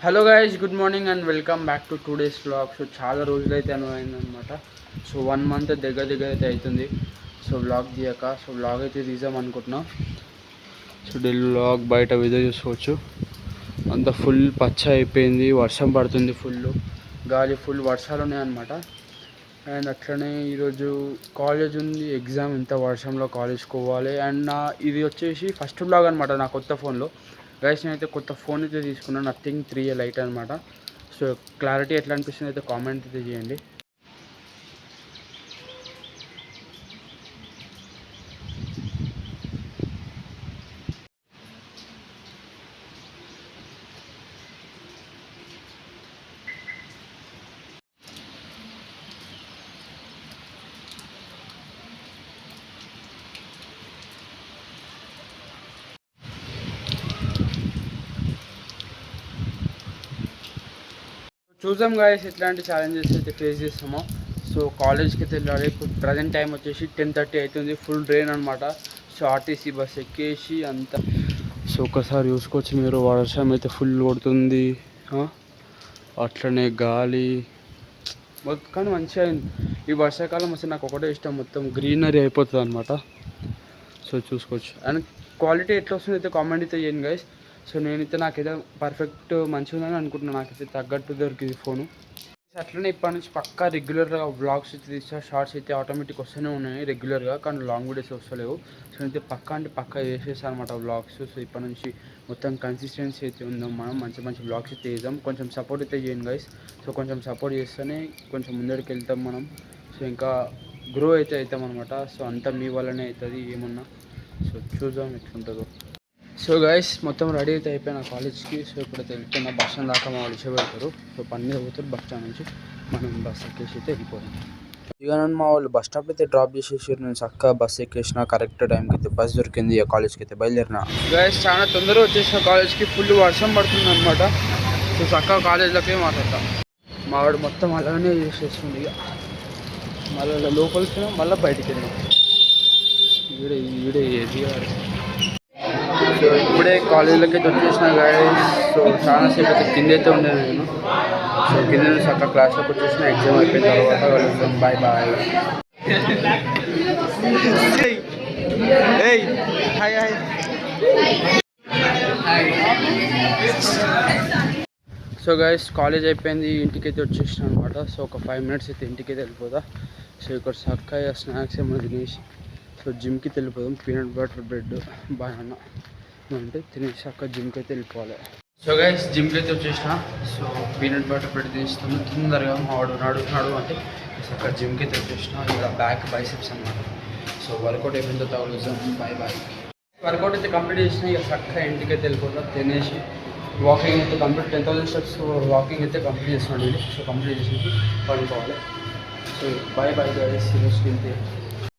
Hello guys, good morning and welcome back to today's vlog. So చాలా రోజులైతే అయిందనమాట. So 1 month దగ్గర అయితే అవుతుంది సో వ్లాగ్ తీయక. సో వ్లాగ్ అయితే తీసాం అనుకుంటున్నాం. సో ఢిల్లీ వ్లాగ్ బయట వీడియో చూసుకోవచ్చు. అంత ఫుల్ పచ్చ అయిపోయింది, వర్షం పడుతుంది, ఫుల్ గాలి, ఫుల్ వర్షాలు ఉన్నాయన్నమాట. అండ్ అట్లనే ఈరోజు కాలేజ్ ఉంది, ఎగ్జామ్. ఇంత వర్షంలో కాలేజ్కి పోవాలి. అండ్ ఇది వచ్చేసి ఫస్ట్ వ్లాగ్ అనమాట నా కొత్త ఫోన్లో. గైస్ నేనైతే కొత్త ఫోన్ అయితే తీసుకున్నాను, నథింగ్ 3 లైట్ అనమాట. సో క్లారిటీ ఎట్లా అనిపిస్తుంది అయితే కామెంట్ అయితే చేయండి. చూద్దాం గాయస్ ఎట్లాంటి ఛాలెంజెస్ అయితే ఫేస్ చేస్తామో. సో కాలేజ్కి అయితే వెళ్ళాలి. ఇప్పుడు ప్రజెంట్ టైం వచ్చేసి 10:30 అవుతుంది. ఫుల్ డ్రైన్ అనమాట. సో ఆర్టీసీ బస్ ఎక్కేసి అంతా. సో ఒకసారి చూసుకోవచ్చు మీరు, వర్షం అయితే ఫుల్ కొడుతుంది, అట్లనే గాలి కానీ మంచిగా అయింది. ఈ వర్షాకాలం అసలు నాకు ఒకటే ఇష్టం, మొత్తం గ్రీనరీ అయిపోతుంది అనమాట. సో చూసుకోవచ్చు. అండ్ క్వాలిటీ ఎట్లా వస్తుంది అయితే కామెంట్ అయితే చేయండి గైస్. సో నేనైతే నాకైతే పర్ఫెక్ట్ మంచిగా ఉందని అనుకుంటున్నాను, నాకైతే తగ్గట్టు దొరికింది ఫోను. అట్లనే ఇప్పటి నుంచి పక్కా రెగ్యులర్గా వ్లాగ్స్ అయితే తీసా. షార్ట్స్ అయితే ఆటోమేటిక్ వస్తూనే ఉన్నాయి రెగ్యులర్గా, కానీ లాంగ్ వీడియోస్ వస్తలేవు. సో అయితే పక్కా అంటే పక్కా చేసేసాను అనమాట వ్లాగ్స్. సో ఇప్పటి నుంచి మొత్తం కన్సిస్టెన్సీ అయితే ఉందాం, మనం మంచి మంచి వ్లాగ్స్ అయితే చేద్దాం. కొంచెం సపోర్ట్ అయితే చేయండి గైస్. సో కొంచెం సపోర్ట్ చేస్తేనే కొంచెం ముందరికి వెళ్తాం మనం. సో ఇంకా గ్రో అయితే అవుతాం అనమాట. సో అంతా మీ వల్లనే అవుతుంది ఏమన్నా. సో చూద్దాం ఎట్లుంటుందో. సో గైస్ మొత్తం రెడీ అయితే అయిపోయిన కాలేజ్కి. సో ఇప్పుడైతే వెళ్తున్న బస్ స్టాండ్ దాకా మా వాళ్ళు పెడతారు. సో పని మీద పోతారు బస్ స్టాండ్ నుంచి. మనం బస్ ఎక్కేసి అయితే వెళ్ళిపోతాం. ఇక నన్ను మా వాళ్ళు బస్ స్టాప్ అయితే డ్రాప్ చేసేసారు. నేను చక్కగా బస్ ఎక్కేసిన, కరెక్ట్ టైంకి అయితే బస్ దొరికింది. ఇక కాలేజ్కి అయితే బయలుదేరిన. గైస్ చాలా తొందరగా వచ్చేసిన కాలేజ్కి. ఫుల్ వర్షం పడుతుంది అనమాట. సో చక్కగా కాలేజ్లోకి మాట్లాడతాం. మా వాడు మొత్తం అలానే చేసేస్తుంది. ఇక మళ్ళీ లోపలికి మళ్ళీ బయటికి వెళ్ళినాం. ఈడే ఏరియా. సో ఇప్పుడే కాలేజీలోకి అయితే వచ్చేసిన గైస్. సో చాలాసేపు అయితే కింద అయితే ఉండేది నేను. సో కింద నుంచి అక్కడ క్లాస్లోకి వచ్చేసిన. ఎగ్జామ్ అయిపోయిన తర్వాత కలుద్దాం. Bye bye. Hi hi. So guys college అయిపోయింది, ఇంటికైతే వచ్చేసిన అనమాట. సో ఒక 5 మినిట్స్ అయితే ఇంటికైతే వెళ్ళిపోదా. సో ఇక్కడ చక్కగా స్నాక్స్ ఏమైనా తినేసి సో జిమ్కి వెళ్ళిపోదాం. పీనట్ బటర్ బ్రెడ్ బాగా అంటే తినేసి అక్కడ జిమ్కి అయితే వెళ్ళిపోవాలి. సో గైస్ జిమ్కి అయితే వచ్చేసిన. సో పీనట్ బటర్ బ్రెడ్ తీస్తాను తొందరగా. మావాడు నడు అంటే అక్కడ జిమ్కి అయితే వచ్చేసిన. ఇక్కడ బ్యాక్ బైసెప్స్ అనమాట. సో వర్కౌట్ అయిపోయిందో తగులుతాం. Bye bye. వర్కౌట్ అయితే కంప్లీట్ చేసిన. ఇక చక్కగా ఇంటికి అయితే వెళ్ళిపోతాం. తినేసి వాకింగ్ అయితే కంప్లీట్ 10,000 స్టెప్స్ వాకింగ్ అయితే కంప్లీట్ చేస్తున్నాడు. సో కంప్లీట్ చేసి పడుకోవాలి. So bye bye guys. ఈరోజుకి ఇంతే.